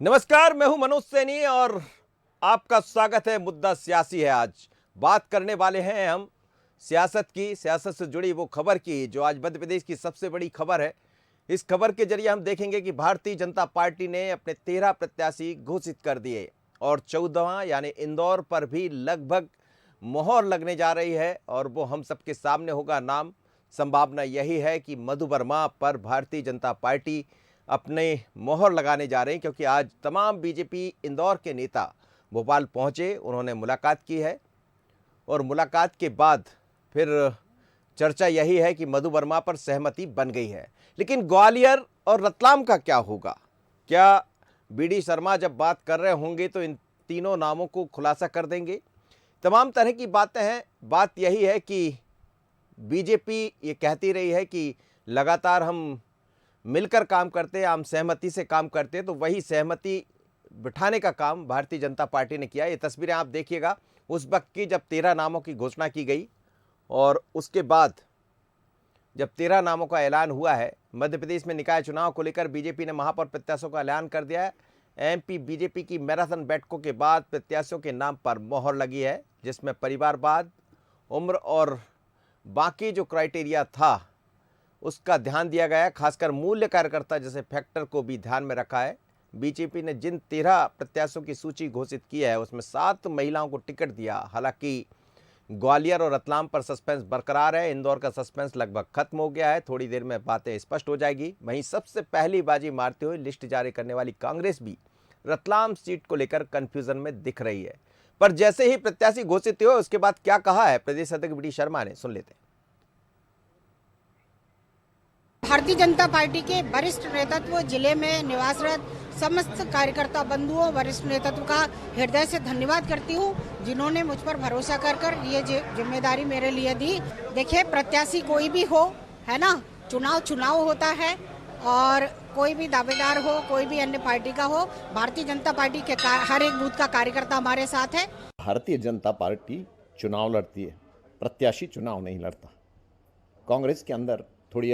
नमस्कार, मैं हूं मनोज सैनी और आपका स्वागत है। मुद्दा सियासी है। आज बात करने वाले हैं हम सियासत से जुड़ी वो खबर की जो आज मध्य प्रदेश की सबसे बड़ी खबर है। इस खबर के जरिए हम देखेंगे कि भारतीय जनता पार्टी ने अपने 13 प्रत्याशी घोषित कर दिए और 14वां यानी इंदौर पर भी लगभग मोहर लगने जा रही है और वो हम सबके सामने होगा नाम। संभावना यही है कि मधु वर्मा पर भारतीय जनता पार्टी अपने मोहर लगाने जा रहे हैं, क्योंकि आज तमाम बीजेपी इंदौर के नेता भोपाल पहुंचे, उन्होंने मुलाकात की है और मुलाकात के बाद फिर चर्चा यही है कि मधु वर्मा पर सहमति बन गई है। लेकिन ग्वालियर और रतलाम का क्या होगा? क्या बीडी शर्मा जब बात कर रहे होंगे तो इन तीनों नामों को खुलासा कर देंगे? तमाम तरह की बातें हैं। बात यही है कि बीजेपी ये कहती रही है कि लगातार हम मिलकर काम करते हैं, हम सहमति से काम करते हैं, तो वही सहमति बिठाने का काम भारतीय जनता पार्टी ने किया। ये तस्वीरें आप देखिएगा उस वक्त की जब 13 नामों की घोषणा की गई और उसके बाद जब 13 नामों का ऐलान हुआ है। मध्य प्रदेश में निकाय चुनाव को लेकर बीजेपी ने महापौर प्रत्याशियों का ऐलान कर दिया है। एमपी बीजेपी की मैराथन बैठकों के बाद प्रत्याशियों के नाम पर मोहर लगी है, जिसमें परिवारवाद, उम्र और बाकी जो क्राइटेरिया था उसका ध्यान दिया गया है। खासकर मूल्य कार्यकर्ता जैसे फैक्टर को भी ध्यान में रखा है। बीजेपी ने जिन 13 प्रत्याशियों की सूची घोषित की है उसमें 7 महिलाओं को टिकट दिया। हालांकि ग्वालियर और रतलाम पर सस्पेंस बरकरार है। इंदौर का सस्पेंस लगभग खत्म हो गया है, थोड़ी देर में बातें स्पष्ट हो जाएगी। वहीं सबसे पहली बाजी मारते हुए लिस्ट जारी करने वाली कांग्रेस भी रतलाम सीट को लेकर कंफ्यूजन में दिख रही है। पर जैसे ही प्रत्याशी घोषित हुए उसके बाद क्या कहा है प्रदेश अध्यक्ष बीडी शर्मा ने, सुन लेते हैं। भारतीय जनता पार्टी के वरिष्ठ नेतृत्व, जिले में निवासरत समस्त कार्यकर्ता बंधुओं, वरिष्ठ नेतृत्व का हृदय से धन्यवाद करती हूँ, जिन्होंने मुझ पर भरोसा कर ये जिम्मेदारी मेरे लिए दी। देखिए, प्रत्याशी कोई भी हो, है ना, चुनाव होता है और कोई भी दावेदार हो, कोई भी अन्य पार्टी का हो, भारतीय जनता पार्टी के हर एक बूथ का कार्यकर्ता हमारे साथ है। भारतीय जनता पार्टी चुनाव लड़ती है, प्रत्याशी चुनाव नहीं लड़ता। कांग्रेस के अंदर थोड़ी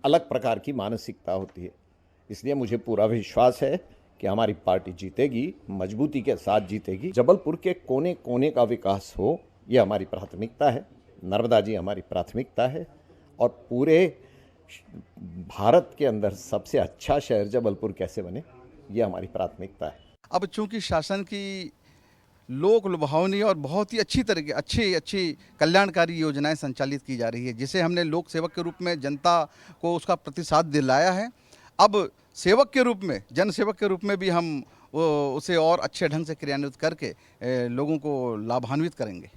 अलग प्रकार की मानसिकता होती है, इसलिए मुझे पूरा विश्वास है कि हमारी पार्टी जीतेगी, मजबूती के साथ जीतेगी। जबलपुर के कोने कोने का विकास हो, ये हमारी प्राथमिकता है। नर्मदा जी हमारी प्राथमिकता है और पूरे भारत के अंदर सबसे अच्छा शहर जबलपुर कैसे बने, ये हमारी प्राथमिकता है। अब चूंकि शासन की लोक लुभावनी और बहुत ही अच्छी तरह की अच्छी कल्याणकारी योजनाएं संचालित की जा रही है, जिसे हमने लोक सेवक के रूप में जनता को उसका प्रतिसाद दिलाया है। अब सेवक के रूप में, जन सेवक के रूप में भी हम उसे और अच्छे ढंग से क्रियान्वित करके लोगों को लाभान्वित करेंगे।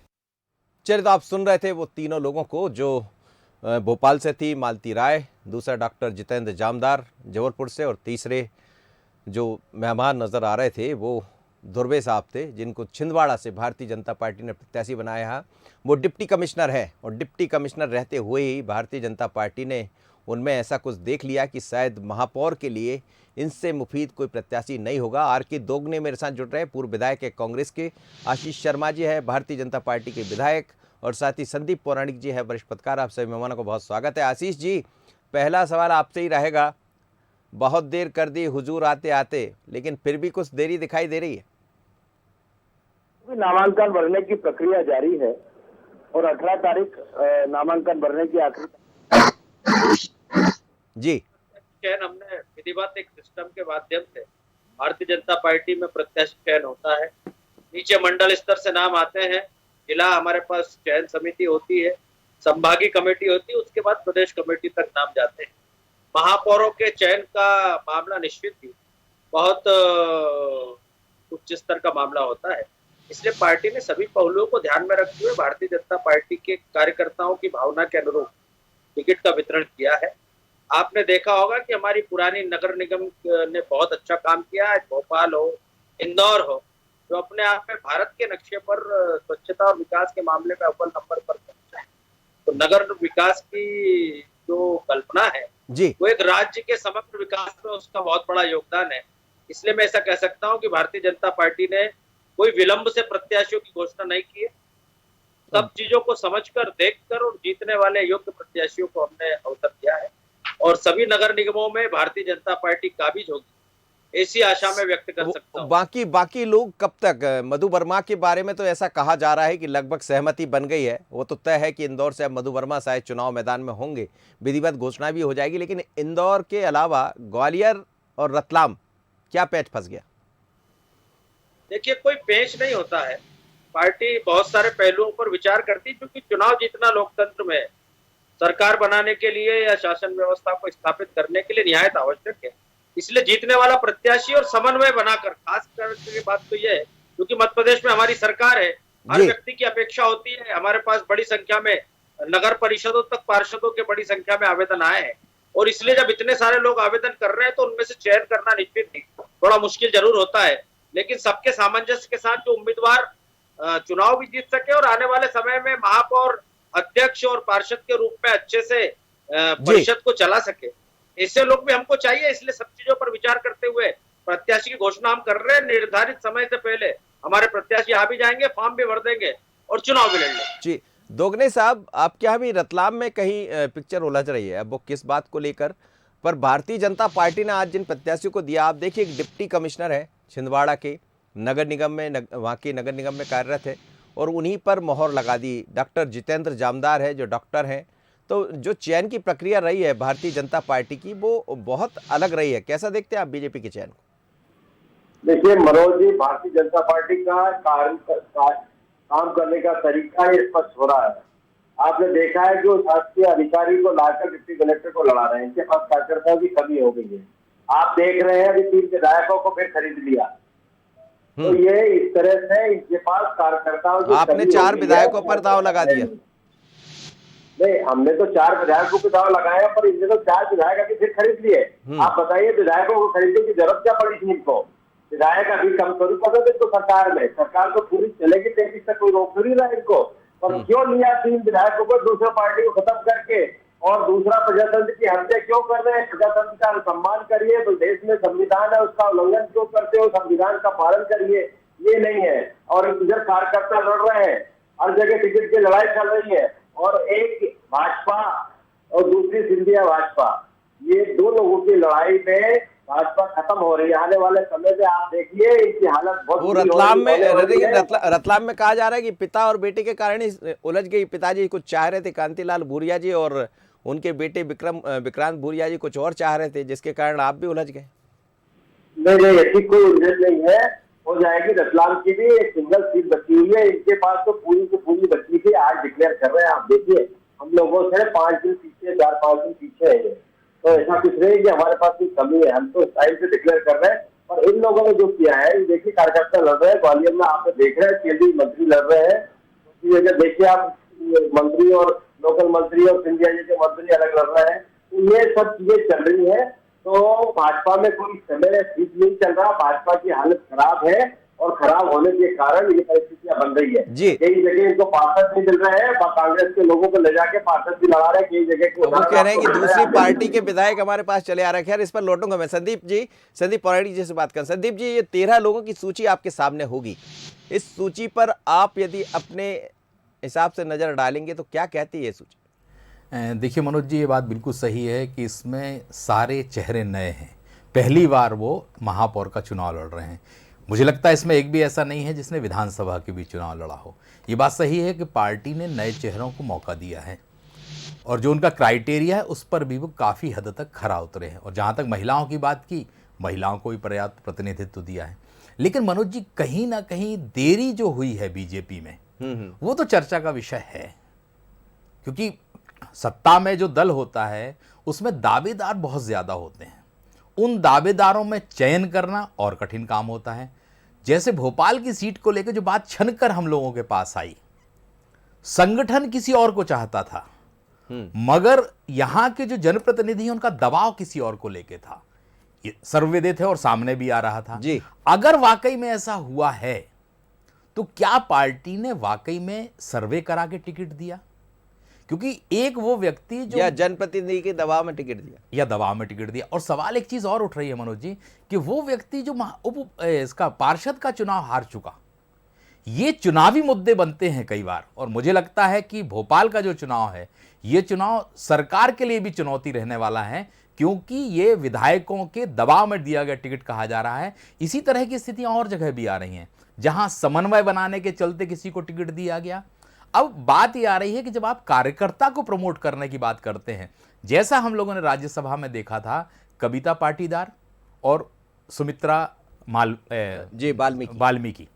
चलिए, तो आप सुन रहे थे वो तीनों लोगों को जो भोपाल से थी मालती राय, दूसरा डॉक्टर जितेंद्र जामदार जबलपुर से और तीसरे जो मेहमान नज़र आ रहे थे वो धुर्वे साहब थे, जिनको छिंदवाड़ा से भारतीय जनता पार्टी ने प्रत्याशी बनाया है। वो डिप्टी कमिश्नर है और डिप्टी कमिश्नर रहते हुए ही भारतीय जनता पार्टी ने उनमें ऐसा कुछ देख लिया कि शायद महापौर के लिए इनसे मुफीद कोई प्रत्याशी नहीं होगा। आर के दोगने मेरे साथ जुड़ रहे हैं, पूर्व विधायक है कांग्रेस के। आशीष शर्मा जी है भारतीय जनता पार्टी के विधायक और साथ ही संदीप पौराणिक जी है वरिष्ठ पत्रकार। आप सभी मेहमानों को बहुत स्वागत है। आशीष जी, पहला सवाल आपसे ही रहेगा। बहुत देर कर दी हुजूर आते आते, लेकिन फिर भी कुछ देरी दिखाई दे रही है। नामांकन भरने की प्रक्रिया जारी है और 18 तारीख नामांकन भरने की आखिरी जी। चयन हमने विधिवत एक सिस्टम के माध्यम से भारतीय जनता पार्टी में प्रत्याशी चयन होता है। नीचे मंडल स्तर से नाम आते हैं, जिला हमारे पास चयन समिति होती है, संभागीय कमेटी होती है, उसके बाद प्रदेश कमेटी तक नाम जाते हैं। महापौरों के चयन का मामला निश्चित ही बहुत उच्च स्तर का मामला होता है, इसलिए पार्टी ने सभी पहलुओं को ध्यान में रखते हुए भारतीय जनता पार्टी के कार्यकर्ताओं की भावना के अनुरूप टिकट का वितरण किया है। आपने देखा होगा कि हमारी पुरानी नगर निगम ने बहुत अच्छा काम किया है। भोपाल हो, इंदौर हो, जो अपने आप में भारत के नक्शे पर स्वच्छता और विकास के मामले में अव्वल नंबर पर पहुंचा है। तो नगर विकास की जो कल्पना है जी, वो एक राज्य के समग्र विकास में उसका बहुत बड़ा योगदान है। इसलिए मैं ऐसा कह सकता हूँ कि भारतीय जनता पार्टी ने कोई विलंब से प्रत्याशियों की घोषणा नहीं की है। सब चीजों को समझकर, देखकर और जीतने वाले योग्य प्रत्याशियों को हमने अवसर दिया है और सभी नगर निगमों में भारतीय जनता पार्टी काबिज होगी ऐसी आशा में व्यक्त कर सकता हूँ। बाकी लोग कब तक? मधु वर्मा के बारे में तो ऐसा कहा जा रहा है कि लगभग सहमति बन गई है, वो तो तय है कि इंदौर से अब मधु वर्मा शायद चुनाव मैदान में होंगे, विधिवत घोषणा भी हो जाएगी। लेकिन इंदौर के अलावा ग्वालियर और रतलाम क्या पैच फंस गया? देखिए, कोई पेच नहीं होता है। पार्टी बहुत सारे पहलुओं पर विचार करती है, क्योंकि चुनाव जीतना लोकतंत्र में सरकार बनाने के लिए या शासन व्यवस्था को स्थापित करने के लिए निहायत आवश्यक है। इसलिए जीतने वाला प्रत्याशी और समन्वय बनाकर, खास करके बात तो यह है क्योंकि मध्य प्रदेश में हमारी सरकार है, हर जी। व्यक्ति की अपेक्षा होती है। हमारे पास बड़ी संख्या में नगर परिषदों तक पार्षदों के बड़ी संख्या में आवेदन आए हैं, और इसलिए जब इतने सारे लोग आवेदन कर रहे हैं तो उनमें से चयन करना निश्चित ही थोड़ा मुश्किल जरूर होता है। लेकिन सबके सामंजस्य के साथ जो उम्मीदवार चुनाव भी जीत सके और आने वाले समय में महापौर, अध्यक्ष और पार्षद के रूप में अच्छे से परिषद को चला सके, ऐसे लोग भी हमको चाहिए। इसलिए सब चीजों पर विचार करते हुए प्रत्याशी की घोषणा हम कर रहे हैं। निर्धारित समय से पहले हमारे प्रत्याशी आ भी जाएंगे, फॉर्म भी भर देंगे और चुनाव भी लड़ लेंगे। जी, दोगने साहब, आपके यहाँ भी रतलाम में कहीं पिक्चर उलझ रही है, अब वो किस बात को लेकर? पर भारतीय जनता पार्टी ने आज जिन प्रत्याशियों को दिया, आप देखिए, एक डिप्टी कमिश्नर है छिंदवाड़ा के नगर निगम में, वहाँ के नगर निगम में कार्यरत है, और उन्हीं पर मोहर लगा दी। डॉक्टर जितेंद्र जामदार है जो डॉक्टर हैं। तो जो चयन की प्रक्रिया रही है भारतीय जनता पार्टी की, वो बहुत अलग रही है। कैसा देखते हैं आप बीजेपी के चयन को? देखिए मनोज जी, भारतीय जनता पार्टी का काम करने का तरीका ही स्पष्ट हो रहा है। आपने देखा है जो शासकीय अधिकारी को लाकर डिप्टी कलेक्टर को लड़ा रहे हैं, इनके पास कार्यकर्ताओं की कमी हो गई है। आप देख रहे हैं अभी 3 विधायकों को फिर खरीद लिया। तो ये इस तरह से इनके पास कार्यकर्ताओं की आपने 4 विधायकों पर दाव लगा दिया। नहीं, हमने तो 4 विधायकों पे दाव लगाया, पर इनने तो 4 विधायक अभी फिर खरीद लिए। आप बताइए, विधायकों को खरीदने की जरूरत क्या पड़ी थी इनको? विधायक अभी कम थोड़ी पता थे तो सरकार तो पूरी चलेगी 23 तक, कोई रोक थोड़ी रहा इनको। पर क्यों लिया 3 विधायकों को दूसरे पार्टी को खत्म करके, और दूसरा प्रजातंत्र की हत्या क्यों कर रहे हैं? प्रजातंत्र का सम्मान करिए, तो देश में संविधान है उसका उल्लंघन क्यों करते हो? संविधान का पालन करिए, ये नहीं है। और इधर कार्यकर्ता लड़ रहे हैं, हर जगह टिकट की लड़ाई चल रही है, और एक भाजपा और दूसरी सिंधिया भाजपा, ये 2 लोगों की लड़ाई में भाजपा खत्म हो रही है। आने वाले समय में आप देखिए इनकी हालत बहुत वो रतलाम में कहा जा रहा है कि पिता और बेटे के कारण ही उलझ गई। पिताजी कुछ चाह रहे थे, कांतिलाल भूरिया जी, और उनके बेटे विक्रांत भूरिया जी कुछ और चाह रहे थे, जिसके कारण आप भी उलझ गए। नहीं, ऐसी कोई उलझन नहीं है, हो जाएगी। रतलाम की भी एक सिंगल सीट बची हुई है, इनके पास तो पूरी की पूरी बची थी, आज डिक्लेयर कर रहे हैं। आप देखिए, हम लोगों से 5 दिन पीछे, 4-5 दिन पीछे है, तो ऐसा कुछ नहीं कि हमारे पास कोई कमी है, हम तो टाइम से डिक्लेयर कर रहे हैं। और इन लोगों ने जो किया है, देखिए कार्यकर्ता लड़ रहे हैं, ग्वालियर में आप देख रहे हैं केंद्रीय मंत्री लड़ रहे हैं। दूसरी जगह देखिए आप, मंत्री और लोकल मंत्री और सिंधिया जी के मंत्री अलग लड़ रहे हैं। तो ये सब चीजें चल रही है। तो भाजपा में कोई समय ठीक नहीं चल रहा, भाजपा की हालत खराब है, और खराब होने के कारण ये परिस्थितियां बन रही है। कई जगह इनको पार्षद नहीं मिल रहे हैं, कांग्रेस के लोगों को ले जाके पार्षद भी लड़ा रहे हैं, कई जगह वो कह रहे हैं कि दूसरी पार्टी के विधायक हमारे पास चले आ रहे हैं। खैर, इस पर लौटूंगा मैं। संदीप पौराणिक जी से बात करें। संदीप जी, ये 13 लोगों की सूची आपके सामने होगी, इस सूची पर आप यदि अपने हिसाब से नजर डालेंगे तो क्या कहती है ये सूची? देखिए मनोज जी, ये बात बिल्कुल सही है कि इसमें सारे चेहरे नए हैं, पहली बार वो महापौर का चुनाव लड़ रहे हैं। मुझे लगता है इसमें एक भी ऐसा नहीं है जिसने विधानसभा के भी चुनाव लड़ा हो। ये बात सही है कि पार्टी ने नए चेहरों को मौका दिया है, और जो उनका क्राइटेरिया है उस पर भी वो काफ़ी हद तक खरा उतरे हैं। और जहाँ तक महिलाओं की बात की, महिलाओं को भी पर्याप्त प्रतिनिधित्व दिया है। लेकिन मनोज जी, कहीं ना कहीं देरी जो हुई है बीजेपी में, वो तो चर्चा का विषय है, क्योंकि सत्ता में जो दल होता है उसमें दावेदार बहुत ज़्यादा होते हैं। उन दावेदारों में चयन करना और कठिन काम होता है। जैसे भोपाल की सीट को लेकर जो बात छनकर हम लोगों के पास आई, संगठन किसी और को चाहता था, मगर यहां के जो जनप्रतिनिधि हैं उनका दबाव किसी और को लेकर था। ये सर्वविदित है और सामने भी आ रहा था जी। अगर वाकई में ऐसा हुआ है तो क्या पार्टी ने वाकई में सर्वे करा के टिकट दिया? क्योंकि एक वो व्यक्ति जो या जनप्रतिनिधि के दबाव में टिकट दिया, या दबाव में टिकट दिया। और सवाल एक चीज और उठ रही है मनोज जी, कि वो व्यक्ति जो इसका पार्षद का चुनाव हार चुका, ये चुनावी मुद्दे बनते हैं कई बार। और मुझे लगता है कि भोपाल का जो चुनाव है, ये चुनाव सरकार के लिए भी चुनौती रहने वाला है क्योंकि ये विधायकों के दबाव में दिया गया टिकट कहा जा रहा है। इसी तरह की स्थितियां और जगह भी आ रही हैं जहां समन्वय बनाने के चलते किसी को टिकट दिया गया। अब बात यह आ रही है कि जब आप कार्यकर्ता को प्रमोट करने की बात करते हैं, जैसा हम लोगों ने राज्यसभा में देखा था कविता पाटीदार और सुमित्रा वाल्मीकि,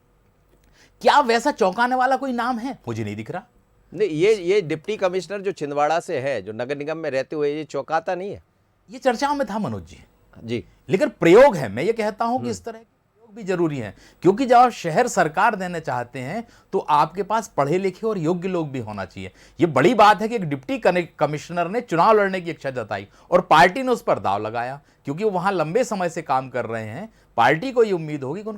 क्या वैसा चौंकाने वाला कोई नाम है? मुझे नहीं दिख रहा। नहीं, ये डिप्टी कमिश्नर जो छिंदवाड़ा से है, जो नगर निगम में रहते हुए, ये चौंकाता नहीं है? ये चर्चाओं में था मनोज जी, लेकिन प्रयोग है। मैं ये कहता हूं कि इस तरह के प्रयोग भी जरूरी हैं, क्योंकि जब आप शहर सरकार देने चाहते हैं तो आपके पास पढ़े लिखे और योग्य लोग भी होना चाहिए। ये बड़ी बात है कि एक डिप्टी कमिश्नर ने चुनाव लड़ने की इच्छा जताई और पार्टी ने उस पर दाव लगाया, क्योंकि वो वहां लंबे समय से काम कर रहे हैं। पार्टी को ये उम्मीद होगी कि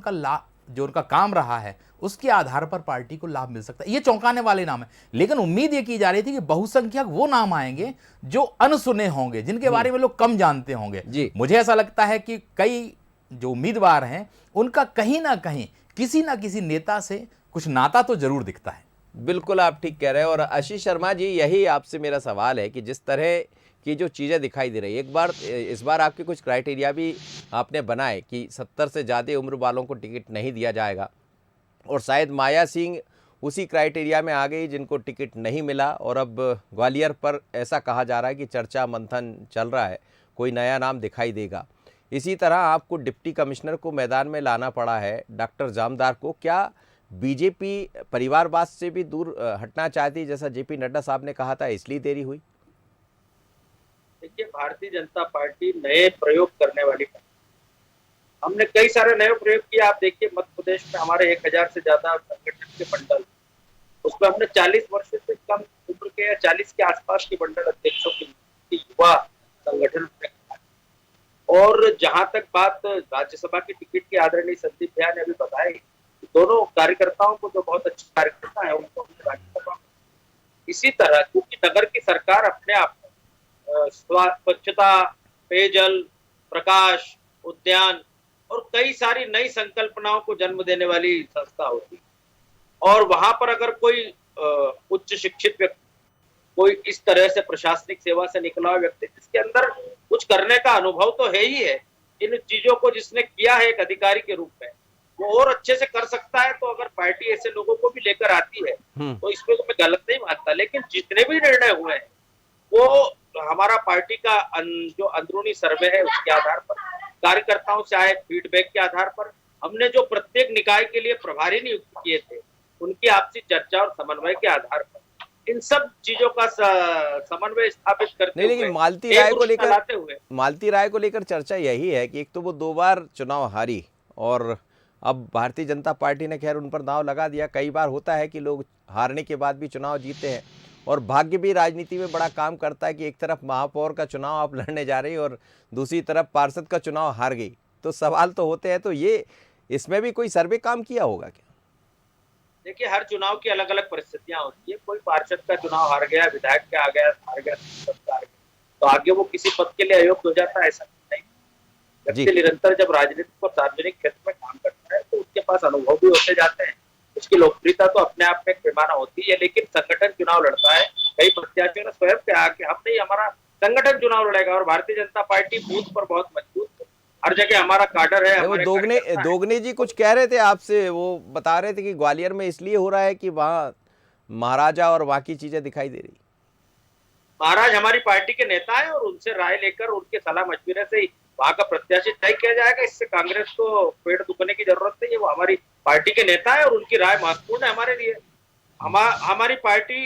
उनका काम रहा है उसके आधार पर पार्टी को लाभ मिल सकता है। ये चौंकाने वाले नाम है, लेकिन उम्मीद ये की जा रही थी कि बहुसंख्यक वो नाम आएंगे जो अनसुने होंगे, जिनके बारे में लोग कम जानते होंगे। मुझे ऐसा लगता है कि कई जो उम्मीदवार हैं उनका कहीं ना कहीं किसी ना किसी नेता से कुछ नाता तो जरूर दिखता है। बिल्कुल आप ठीक कह रहे हैं। और आशीष शर्मा जी, यही आपसे मेरा सवाल है कि जिस तरह की जो चीज़ें दिखाई दे रही है, इस बार आपके कुछ क्राइटेरिया भी आपने बनाए कि 70 से ज़्यादा उम्र वालों को टिकट नहीं दिया जाएगा, और शायद माया सिंह उसी क्राइटेरिया में आ गई जिनको टिकट नहीं मिला। और अब ग्वालियर पर ऐसा कहा जा रहा है कि चर्चा मंथन चल रहा है, कोई नया नाम दिखाई देगा। इसी तरह आपको डिप्टी कमिश्नर को मैदान में लाना पड़ा है, डॉक्टर जामदार को। क्या बीजेपी परिवारवाद से भी दूर हटना चाहती, जैसा जेपी नड्डा साहब ने कहा था, इसलिए देरी हुई? देखिए, भारतीय जनता पार्टी नए प्रयोग करने वाली पार्टी, हमने कई सारे नए प्रयोग किए। आप देखिए, मध्य प्रदेश में हमारे 1000 से ज्यादा संगठन के मंडल, उसमें हमने 40 वर्ष से कम उम्र के या 40 के आसपास के मंडल अध्यक्षों की युवा संगठन में। और जहां तक बात राज्यसभा की टिकट की, आदरणीय संदीप भैया ने अभी बताया, दोनों कार्यकर्ताओं को, जो बहुत अच्छे कार्यकर्ता है, उनको हमने राज्यसभा में। इसी तरह क्योंकि नगर की सरकार अपने आप में स्वच्छता, पेयजल, प्रकाश, उद्यान और कई सारी नई संकल्पनाओं को जन्म देने वाली संस्था होती है। और वहां पर अगर कोई उच्च शिक्षित व्यक्ति, कोई इस तरह से प्रशासनिक सेवा से निकला हुआ व्यक्ति, जिसके अंदर कुछ करने का अनुभव तो है ही है, इन चीजों को जिसने किया है एक अधिकारी के रूप में, वो और अच्छे से कर सकता है। तो अगर पार्टी ऐसे लोगों को भी लेकर आती है तो इसमें तो मैं गलत नहीं मानता। लेकिन जितने भी निर्णय हुए हैं वो हमारा पार्टी का जो अंदरूनी सर्वे है उसके आधार पर, कार्यकर्ताओं से आए फीडबैक के आधार पर, हमने जो प्रत्येक निकाय के लिए प्रभारी नियुक्त किए थे उनकी आपसी चर्चा और समन्वय के आधार पर इन सब चीजों का समन्वय स्थापित करते हुए, लेकिन मालती राय को लेकर चर्चा यही है कि एक तो वो 2 बार चुनाव हारी, और अब भारतीय जनता पार्टी ने खैर उन पर दांव लगा दिया। कई बार होता है कि लोग हारने के बाद भी चुनाव जीते हैं, और भाग्य भी राजनीति में बड़ा काम करता है कि एक तरफ महापौर का चुनाव आप लड़ने जा रही और दूसरी तरफ पार्षद का चुनाव हार गई। तो सवाल तो होते हैं, तो ये इसमें भी कोई सर्वे काम किया होगा क्या? देखिए, हर चुनाव की अलग अलग परिस्थितियां होती है। कोई पार्षद का चुनाव हार गया, विधायक का हार गया, तो आगे वो किसी पद के लिए अयोग्य हो जाता है, ऐसा नहीं। व्यक्ति निरंतर जब राजनीतिक और सार्वजनिक क्षेत्र में काम करता है तो उसके पास अनुभव भी होते जाते हैं, उसकी लोकप्रियता तो अपने आप में पैमाना होती है। लेकिन संगठन चुनाव लड़ता है, कई प्रत्याशियों ने स्वयं कहा कि हम नहीं, हमारा संगठन चुनाव लड़ेगा। और भारतीय जनता पार्टी बूथ पर बहुत मजबूत है, हर जगह हमारा काडर है। वो दोगने जी कुछ कह रहे थे आपसे, वो बता रहे थे कि ग्वालियर में इसलिए हो रहा है कि वहाँ महाराजा और बाकी चीजें दिखाई दे रही। महाराज हमारी पार्टी के नेता है और उनसे राय लेकर, उनके सलाह मशविरे से वहां का प्रत्याशी तय किया जाएगा। इससे कांग्रेस को पेड़ दुखने की जरूरत नहीं है। वो हमारी पार्टी के नेता है और उनकी राय महत्वपूर्ण है हमारे लिए। हमारी पार्टी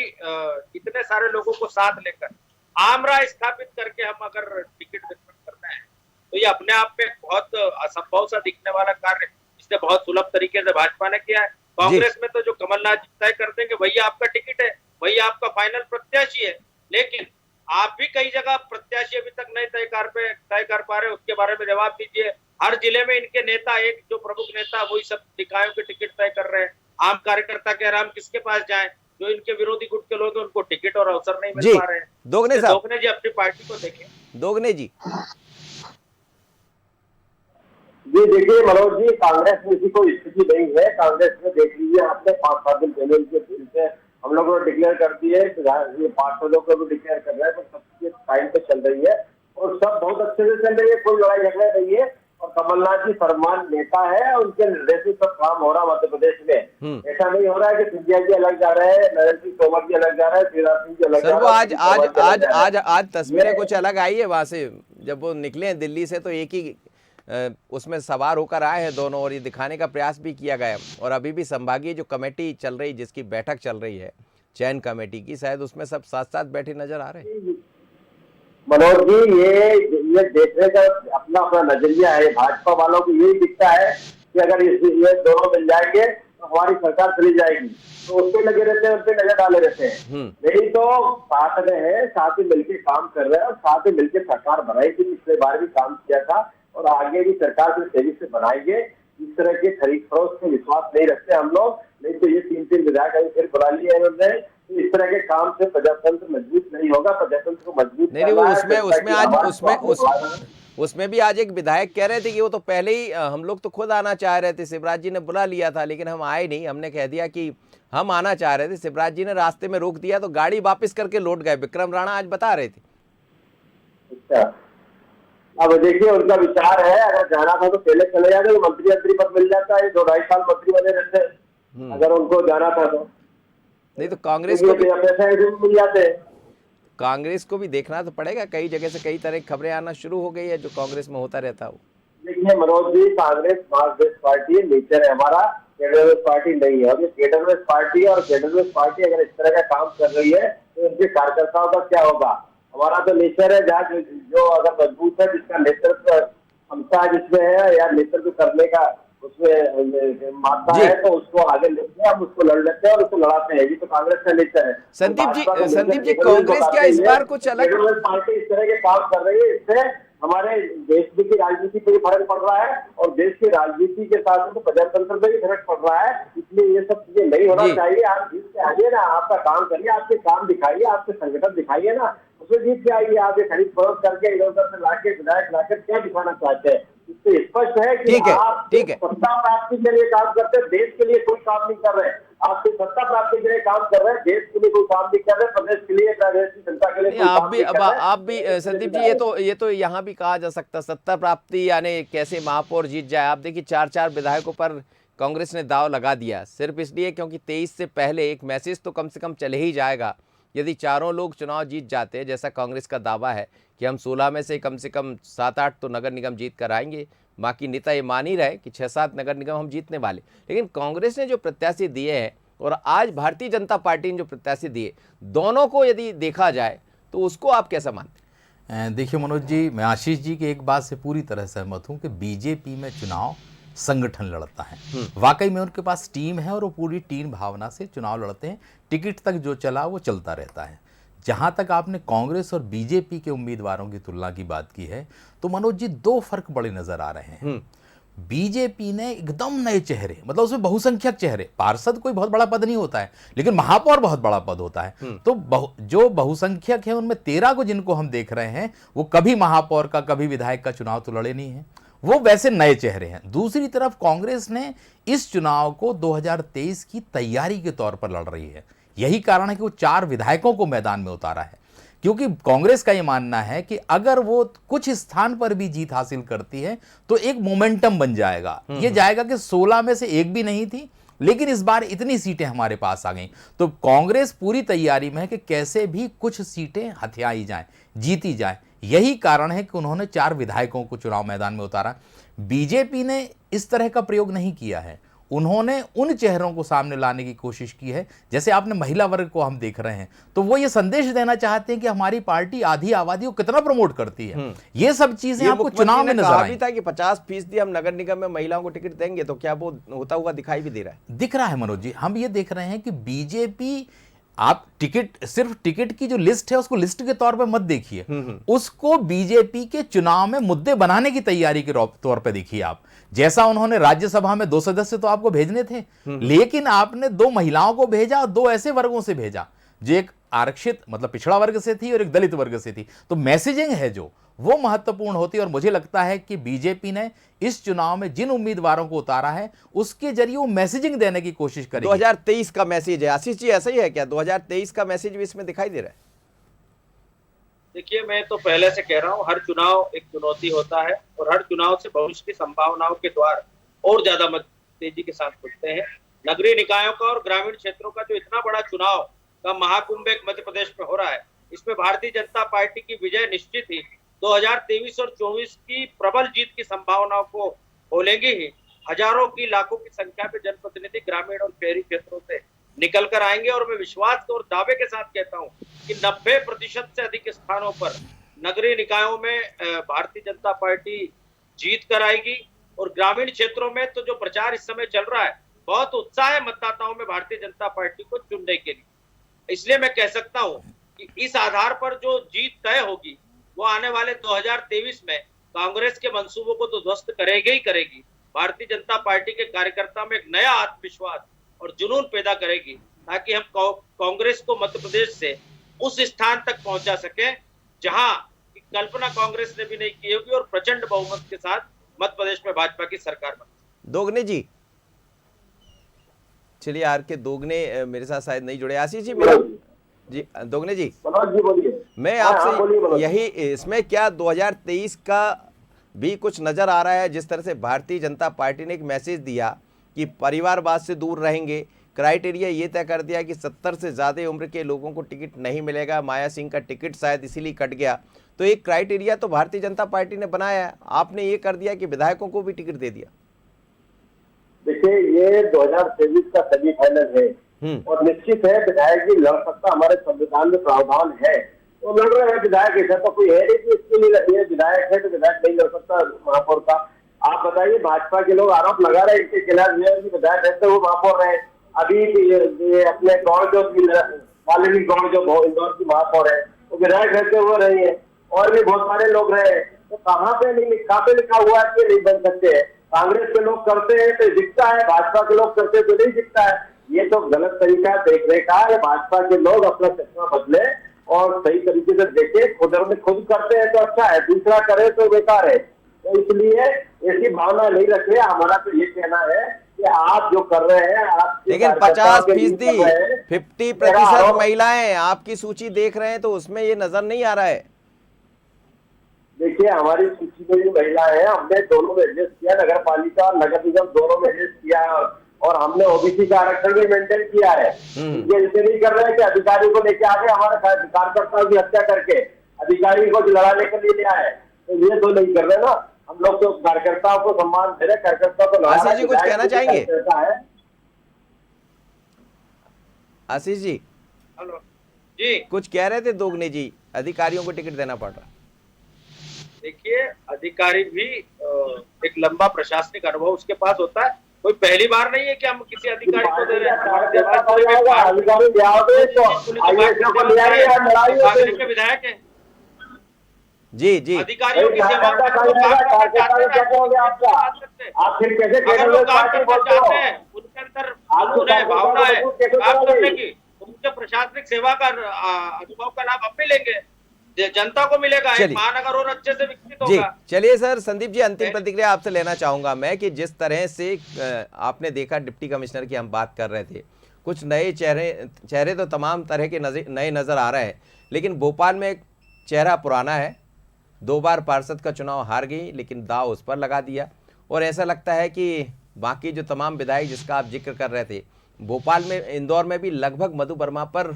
इतने सारे लोगों को साथ लेकर आम राय स्थापित करके हम अगर टिकट वितरण करना है तो ये अपने आप में बहुत असंभव सा दिखने वाला कार्य, इसने बहुत सुलभ तरीके से भाजपा ने किया है। कांग्रेस में तो जो कमलनाथ जी तय कर देंगे वही आपका टिकट है, वही आपका फाइनल प्रत्याशी है। लेकिन आप भी कई जगह प्रत्याशी अभी तक नहीं तय कर पा रहे, उसके बारे में जवाब दीजिए। हर जिले में इनके नेता, एक जो प्रमुख नेता, वही सब निकायों के टिकट तय कर रहे हैं। आम कार्यकर्ता कह रहे हैं हम किसके पास जाएं? जो इनके विरोधी गुट के लोग हैं उनको टिकट और अवसर नहीं मिल पा रहे हैं। दोगने जी अपनी पार्टी को देखें। दोगने जी देखिए मनोज जी, कांग्रेस में इसी कोई स्थिति नहीं है। कांग्रेस में देख लीजिए, आपने 5-7 दिन पहले उनके फिर से हम लोगों ने डिक्लेयर कर दिए, ये पार्षदों को भी डिक्लेयर कर रहे हैं, तो सब चीजें टाइम पे चल रही है। और सब बहुत अच्छे से चल रही है, कोई लड़ाई झगड़ा नहीं है। और कमलनाथ जी फरमान नेता है, उनके निर्देश से सब काम हो रहा मध्य प्रदेश में। ऐसा नहीं हो रहा है कि सिंधिया जी अलग जा रहे हैं, नरेंद्र सिंह तोमर जी अलग जा रहे हैं, शिवराज सिंह जी अलग जा सर रहे वो हैं। आज तस्वीरें कुछ अलग आई है वहां से, जब वो निकले हैं दिल्ली से तो एक ही उसमें सवार होकर आए हैं दोनों, और ये दिखाने का प्रयास भी किया गया। और अभी भी संभागीय जो कमेटी चल रही, जिसकी बैठक चल रही है चयन कमेटी की, शायद उसमें सब साथ साथ बैठे नजर आ रहे हैं। मनोज जी, ये देखने का अपना अपना नजरिया है। भाजपा वालों को यही दिखता है कि अगर ये दोनों मिल जाएंगे तो हमारी सरकार चली जाएगी, तो उस पे लगे रहते हैं, उन पे नजर डाले रहते हैं। नहीं तो साथ में है, साथ ही मिलकर काम कर रहे हैं और साथ ही मिलकर सरकार बनाई थी। पिछले बार भी काम किया था और आगे भी सरकार से तेजी से बनाएंगे। इस तरह के खरीद फरोख्त में विश्वास नहीं रखते हम लोग। नहीं तो ये 3 विधायक अभी फिर बुला लिए उन्होंने। तो इस तरह के काम से प्रजातंत्र मजबूत नहीं होगा। प्रजातंत्र को मजबूत नहीं, वो उसमें भी आज एक विधायक कह रहे थे कि वो तो पहले ही, हम लोग तो खुद आना चाह रहे थे, शिवराज जी ने बुला लिया था लेकिन हम आए नहीं। हमने कह दिया कि हम आना चाह रहे थे, शिवराज जी ने रास्ते में रोक दिया तो गाड़ी वापस करके लौट गए। विक्रम राणा आज बता रहे थे। अच्छा, अब देखिए उनका विचार है, अगर जाना था तो पहले चले जाते, तो मंत्री पद मिल जाता है। 2-2.5 साल मंत्री बने रहते, अगर उनको जाना था तो। नहीं तो कांग्रेस को भी मिल जाते। कांग्रेस को भी देखना तो पड़ेगा। कई जगह से कई तरह की खबरें आना शुरू हो गई है जो कांग्रेस में होता रहता हो। देखिए मनोज जी, कांग्रेस मार्क्सवादी पार्टी है, नेचर है हमारा, केडरलेस पार्टी नहीं है। और ये केडरलेस पार्टी है, और केडरलेस पार्टी अगर इस तरह का काम कर रही है तो उनके कार्यकर्ताओं का क्या होगा। हमारा तो नेचर है जहाँ जो अगर मजबूत है, जिसका नेतृत्व क्षमता जिसमें है या नेतृत्व करने का उसमें मानता है, तो उसको आगे लेते हैं, हम उसको लड़ लेते हैं और उसको लड़ाते हैं। ये तो कांग्रेस का नेचर है। संदीप जी कांग्रेस क्या इस बार कुछ अलग पार्टी इस तरह के काम कर रही है, इससे हमारे देश की राजनीति पे भी फर्क पड़ रहा है और देश की राजनीति के साथ तो प्रजातंत्र पे भी फर्क पड़ रहा है। इसलिए ये सब चीजें नहीं होना चाहिए। आप जीत के आइए ना, आपका काम करिए, आपके काम दिखाइए, आपके संगठन दिखाइए ना, उसमें जीत के आइए। आप ये खरीद फरोख्त करके इधर उधर से लाके विधायक लाकर क्या दिखाना चाहते हैं? इससे स्पष्ट है कि आप सत्ता प्राप्ति के लिए काम करते हैं, देश के लिए कोई काम नहीं कर रहे। आप सत्ता प्राप्ति के लिए काम कर रहे हैं, देश के लिए कोई काम नहीं कर रहे, प्रदेश के लिए, प्रदेश की जनता के लिए। आप भी संदीप जी, ये तो यहाँ भी कहा जा सकता, सत्ता प्राप्ति यानी कैसे महापौर जीत जाए। आप देखिए 4 विधायकों पर कांग्रेस ने दाव लगा दिया, सिर्फ इसलिए क्योंकि 23 से पहले एक मैसेज तो कम से कम चले ही जाएगा। यदि चारों लोग चुनाव जीत जाते हैं, जैसा कांग्रेस का दावा है कि हम 16 में से कम 7-8 तो नगर निगम जीत कर आएंगे, बाकी नेता ये मान ही रहे कि 6-7 नगर निगम हम जीतने वाले। लेकिन कांग्रेस ने जो प्रत्याशी दिए हैं और आज भारतीय जनता पार्टी ने जो प्रत्याशी दिए, दोनों को यदि देखा जाए तो उसको आप कैसा मानते हैं? देखिए मनोज जी, मैं आशीष जी की एक बात से पूरी तरह सहमत हूँ कि बीजेपी में चुनाव संगठन लड़ता है। वाकई में उनके पास टीम है और वो पूरी टीम भावना से चुनाव लड़ते हैं। टिकट तक जो चला वो चलता रहता है। जहां तक आपने कांग्रेस और बीजेपी के उम्मीदवारों की तुलना की बात की है, तो मनोज जी 2 फर्क बड़े नजर आ रहे हैं। बीजेपी ने एकदम नए चेहरे, मतलब उसमें बहुसंख्यक चेहरे, पार्षद कोई बहुत बड़ा पद नहीं होता है लेकिन महापौर बहुत बड़ा पद होता है। तो जो बहुसंख्यक है उनमें 13 को जिनको हम देख रहे हैं, वो कभी महापौर का कभी विधायक का चुनाव तो लड़े नहीं है, वो वैसे नए चेहरे हैं। दूसरी तरफ कांग्रेस ने इस चुनाव को 2023 की तैयारी के तौर पर लड़ रही है। यही कारण है कि वो 4 विधायकों को मैदान में उतारा है, क्योंकि कांग्रेस का यह मानना है कि अगर वो कुछ स्थान पर भी जीत हासिल करती है तो एक मोमेंटम बन जाएगा। ये जाएगा कि 16 में से एक भी नहीं थी, लेकिन इस बार इतनी सीटें हमारे पास आ गई। तो कांग्रेस पूरी तैयारी में है कि कैसे भी कुछ सीटें हथियाई जाएं, जीती जाएं। यही कारण है कि उन्होंने 4 विधायकों को चुनाव मैदान में उतारा। बीजेपी ने इस तरह का प्रयोग नहीं किया है। उन्होंने उन चेहरों को सामने लाने की कोशिश की है, जैसे आपने महिला वर्ग को हम देख रहे हैं, तो वो ये संदेश देना चाहते हैं कि हमारी पार्टी आधी आबादी को कितना प्रमोट करती है। ये सब चीजें आपको चुनाव में नजर आई। था कि 50% हम नगर निगम में महिलाओं को टिकट देंगे, तो क्या वो होता हुआ दिखाई भी दे रहा है? दिख रहा है मनोज जी। हम ये देख रहे हैं कि बीजेपी, आप सिर्फ टिकट की जो लिस्ट है उसको लिस्ट के तौर पे मत देखिए, उसको बीजेपी के चुनाव में मुद्दे बनाने की तैयारी के तौर पे देखिए आप। जैसा उन्होंने राज्यसभा में 2 सदस्य तो आपको भेजने थे, लेकिन आपने 2 महिलाओं को भेजा और 2 ऐसे वर्गों से भेजा जो एक आरक्षित मतलब पिछड़ा वर्ग से थी और एक दलित वर्ग से थी। तो मैसेजिंग है जो वो महत्वपूर्ण होती है। और मुझे लगता है कि बीजेपी ने इस चुनाव में जिन उम्मीदवारों को उतारा है उसके जरिए वो मैसेजिंग देने की कोशिश करेगी। 2023 का मैसेज है। आशीष जी, ऐसा ही है क्या? 2023 का मैसेज भी इसमें दिखाई दे रहा है? देखिए, मैं तो पहले से कह रहा हूँ, हर चुनाव एक चुनौती होता है और हर चुनाव से भविष्य की संभावनाओं के द्वार और ज्यादा तेजी के साथ खुलते हैं। नगरीय निकायों का और ग्रामीण क्षेत्रों का जो इतना बड़ा चुनाव का महाकुंभ एक मध्य प्रदेश में हो रहा है, इसमें भारतीय जनता पार्टी की विजय निश्चित ही 2023 और 24 की प्रबल जीत की संभावनाओं को खोलेंगी ही। हजारों की लाखों की संख्या में जनप्रतिनिधि ग्रामीण और शहरी क्षेत्रों से निकल कर आएंगे और मैं विश्वास और दावे के साथ कहता हूं कि 90% से अधिक स्थानों पर नगरीय निकायों में भारतीय जनता पार्टी जीत कर आएगी। और ग्रामीण क्षेत्रों में तो जो प्रचार इस समय चल रहा है, बहुत उत्साह है मतदाताओं में भारतीय जनता पार्टी को चुनने के लिए। इसलिए मैं कह सकता हूं कि इस आधार पर जो जीत तय होगी वो आने वाले 2023 में कांग्रेस के मंसूबों को तो ध्वस्त करेगी ही करेगी। भारतीय जनता पार्टी के कार्यकर्ता में एक नया आत्मविश्वास और जुनून पैदा करेगी, ताकि हम कांग्रेस को मध्य प्रदेश से उस स्थान तक पहुंचा सके जहां कल्पना कांग्रेस ने भी नहीं की होगी और प्रचंड बहुमत के साथ मध्य प्रदेश में भाजपा की सरकार बने। दोगने जी, चलिए आर के दोगने मेरे साथ शायद नहीं जुड़े। आशीष जी, मेरा जी दोगने जी, मनोज जी बोलिए। मैं हाँ, आपसे बोलिए मनोज। यही, इसमें क्या 2023 का भी कुछ नजर आ रहा है? जिस तरह से भारतीय जनता पार्टी ने एक मैसेज दिया कि परिवारवाद से दूर रहेंगे, क्राइटेरिया ये तय कर दिया कि 70 से ज़्यादा उम्र के लोगों को टिकट नहीं मिलेगा। माया सिंह का टिकट शायद इसीलिए कट गया। तो एक क्राइटेरिया तो भारतीय जनता पार्टी ने बनाया है, आपने ये कर दिया कि विधायकों को भी टिकट दे दिया। देखिए, ये 2023 का सेमीफाइनल है और निश्चित है विधायक भी लड़ सकता, हमारे संविधान में प्रावधान है, तो लड़ रहे हैं विधायक। ऐसा तो कोई है नहीं कि इसके लिए लड़िए, विधायक है तो विधायक नहीं लड़ सकता महापौर का। आप बताइए, भाजपा के लोग आरोप लगा रहे हैं इनके खिलाफ विधायक रहते वो महापौर रहे। अभी ये अपने गौड़ जो मालिनी गौड़ जो इंदौर की महापौर है, वो विधायक रहते हुए रही है, और भी बहुत सारे लोग रहे। तो कहाँ पे लिखा हुआ है कि नहीं बन सकते हैं? कांग्रेस के लोग करते हैं तो दिखता है, भाजपा के लोग करते हैं तो नहीं दिखता है। ये तो गलत तरीका है देखने का है। भाजपा के लोग अपना चश्मा बदले और सही तरीके से देखे। खुद करते हैं तो अच्छा है, दूसरा करे तो बेकार है। तो इसलिए ऐसी भावना नहीं रखे। हमारा तो ये कहना है कि आप जो कर रहे हैं, आप लेकिन 50% 50% महिलाएं आपकी सूची देख रहे हैं, तो उसमें ये नजर नहीं आ रहा है। देखिए, हमारी सूची में जो महिलाएं हैं, हमने दोनों में एडजस्ट किया, नगर पालिका और नगर निगम दोनों में एडजस्ट किया है, और हमने ओबीसी का आरक्षण भी मेंटेन किया है। ये इसे नहीं कर रहे हैं कि अधिकारी को लेके आके हमारे कार्यकर्ताओं की हत्या करके अधिकारी को लड़ाने के लिए ले आए, तो ये तो नहीं कर रहे ना। हम लोग तो कार्यकर्ताओं को सम्मान दे रहे, कार्यकर्ताओं को लड़ा। आशीष जी कुछ कहना चाहेंगे? आशीष जी, हेलो जी, कुछ कह रहे थे दोगने जी, अधिकारियों को टिकट देना पड़ रहा। देखिए, अधिकारी भी एक लंबा प्रशासनिक अनुभव उसके पास होता है। कोई पहली बार नहीं है कि हम किसी अधिकारी को दे रहे हैं। विधायक है जी जी, अधिकारियों की सेवा आप फिर कैसे काम करना चाहते हैं, उनके अंदर भावना है काम करने की, उनके प्रशासनिक सेवा का अनुभव का लाभ हम भी लेंगे, जनता को मिलेगा। एक महानगर और अच्छे से विकसित होगा। चलिए सर, संदीप जी, अंतिम प्रतिक्रिया आपसे लेना चाहूंगा मैं कि जिस तरह से आपने देखा, डिप्टी कमिश्नर की हम बात कर रहे थे, कुछ नए चेहरे तो तमाम तरह के नए नजर आ रहे हैं, लेकिन भोपाल में एक चेहरा पुराना है, 2 बार पार्षद का चुनाव हार गई, लेकिन दाव उस पर लगा दिया। और ऐसा लगता है कि बाकी जो तमाम विधायक जिसका आप जिक्र कर रहे थे, भोपाल में, इंदौर में भी लगभग मधु वर्मा पर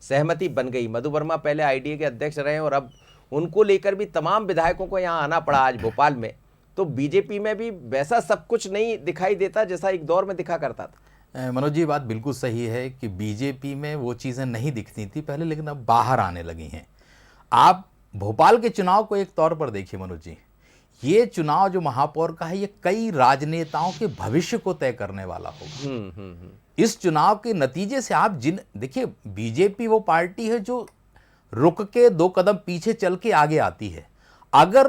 सहमति बन गई। मधु वर्मा पहले आईडीए के अध्यक्ष रहे और अब उनको लेकर भी तमाम विधायकों को यहाँ आना पड़ा आज भोपाल में। तो बीजेपी में भी वैसा सब कुछ नहीं दिखाई देता जैसा एक दौर में दिखा करता था। मनोज जी, बात बिल्कुल सही है कि बीजेपी में वो चीज़ें नहीं दिखती थी पहले, लेकिन अब बाहर आने लगी हैं। आप भोपाल के चुनाव को एक तौर पर देखिए मनोज जी, ये चुनाव जो महापौर का है, ये कई राजनेताओं के भविष्य को तय करने वाला होगा। इस चुनाव के नतीजे से आप देखिए, बीजेपी वो पार्टी है जो रुक के 2 कदम पीछे चल के आगे आती है। अगर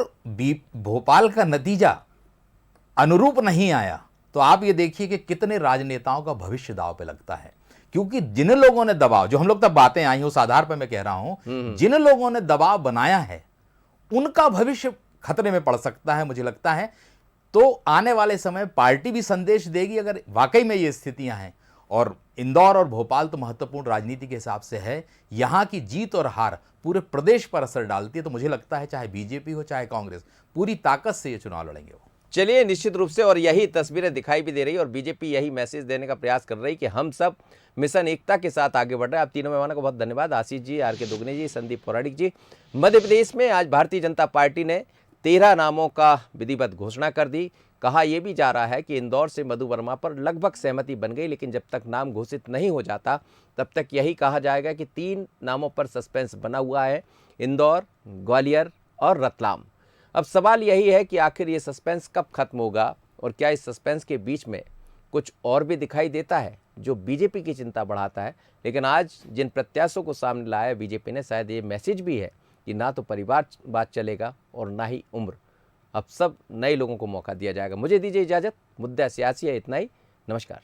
भोपाल का नतीजा अनुरूप नहीं आया तो आप ये देखिए कि कितने राजनेताओं का भविष्य दांव पे लगता है। क्योंकि जिन लोगों ने दबाव, जो हम लोग तब बातें आई उस आधार पर मैं कह रहा हूं, जिन लोगों ने दबाव बनाया है उनका भविष्य खतरे में पड़ सकता है, मुझे लगता है। तो आने वाले समय पार्टी भी संदेश देगी, अगर वाकई में ये स्थितियां हैं और इंदौर और भोपाल तो महत्वपूर्ण राजनीति के हिसाब से है, यहाँ की जीत और हार पूरे प्रदेश पर असर डालती है। तो मुझे लगता है चाहे बीजेपी हो चाहे कांग्रेस, पूरी ताकत से ये चुनाव लड़ेंगे वो। चलिए, निश्चित रूप से, और यही तस्वीरें दिखाई भी दे रही और बीजेपी यही मैसेज देने का प्रयास कर रही कि हम सब मिशन एकता के साथ आगे बढ़ रहे हैं। आप तीनों मेहमानों को बहुत धन्यवाद, आशीष जी, आर.के. दुगने जी, संदीप पौराणिक जी। मध्य प्रदेश में आज भारतीय जनता पार्टी ने 13 नामों का विधिवत घोषणा कर दी। कहा यह भी जा रहा है कि इंदौर से मधु वर्मा पर लगभग सहमति बन गई, लेकिन जब तक नाम घोषित नहीं हो जाता तब तक यही कहा जाएगा कि 3 नामों पर सस्पेंस बना हुआ है, इंदौर, ग्वालियर और रतलाम। अब सवाल यही है कि आखिर ये सस्पेंस कब खत्म होगा और क्या इस सस्पेंस के बीच में कुछ और भी दिखाई देता है जो बीजेपी की चिंता बढ़ाता है। लेकिन आज जिन प्रत्याशियों को सामने लाया बीजेपी ने, शायद ये मैसेज भी है कि ना तो परिवार बात चलेगा और ना ही उम्र। अब सब नए लोगों को मौका दिया जाएगा। मुझे दीजिए इजाज़त, मुद्दा सियासी है, इतना ही। नमस्कार।